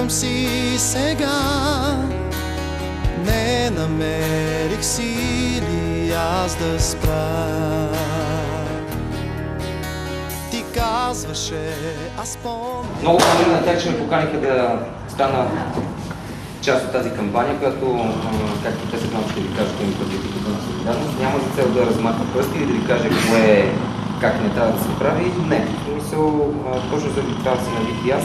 съм си сега. Не намерих сили аз да спра. Ти казваше, аз помня. Много благодаря на тях, че ме поканиха да стана част от тази кампания, която, както те сега ще ви кажат, им патриотиката на солидарност, няма за цел да размахва пръсти или да ви каже кое, как не трябва да се прави. Не. В смисъл, точно заради това да се навих и аз.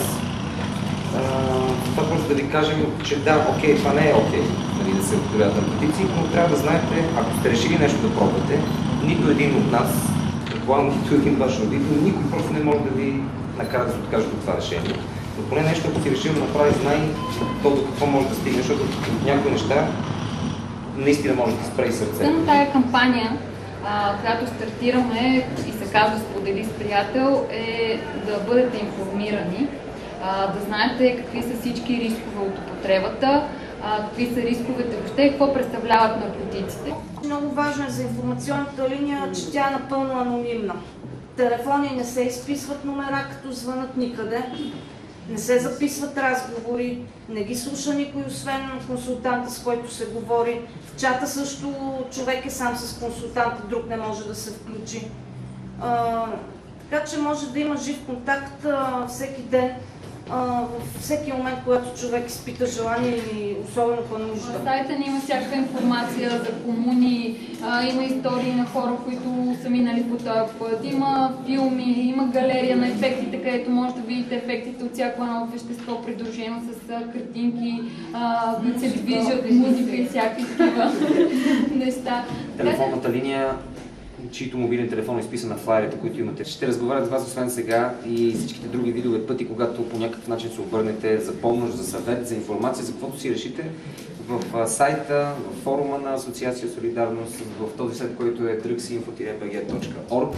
Това просто да ви кажем, че да, окей, това не е окей, нали, да се откроят наркотици, но трябва да знаете, ако сте решили нещо да пробвате, нито един от нас, предполагам нито един ваш родител, никой просто не може да ви накара да се откаже от това решение. Но поне нещо, ако си решил да направи, знай то до какво може да стигне, защото от някои неща наистина може да спре и сърце. На тая кампания, която стартираме и се казва "Сподели с приятел", е да бъдете информирани, да знаете какви са всички рискове от употребата, какви са рисковете въобще и какво представляват наркотиците. Много важно е за информационната линия, че тя е напълно анонимна. Телефони не се изписват номера, като звънат никъде, не се записват разговори, не ги слуша никой, освен консултанта, с който се говори. В чата също човек е сам с консултанта, друг не може да се включи. Така че може да има жив контакт всеки ден, във всеки момент, когато човек изпита желание или особено по нужда. На сайта ни има всякаква информация за комуни, има истории на хора, които са минали по този път, има филми, има галерия на ефектите, където може да видите ефектите от всяко едно вещество, придружено с картинки, които се движат, музика и всякакви такива неща. Телефонната линия, чието мобилен телефон е изписан на флайерите, които имате. Ще разговарят с вас освен сега и всичките други видове пъти, когато по някакъв начин се обърнете за помощ, за съвет, за информация, за каквото си решите в сайта, в форума на Асоциация Солидарност, в този сайт, който е drugsinfo-bg.org.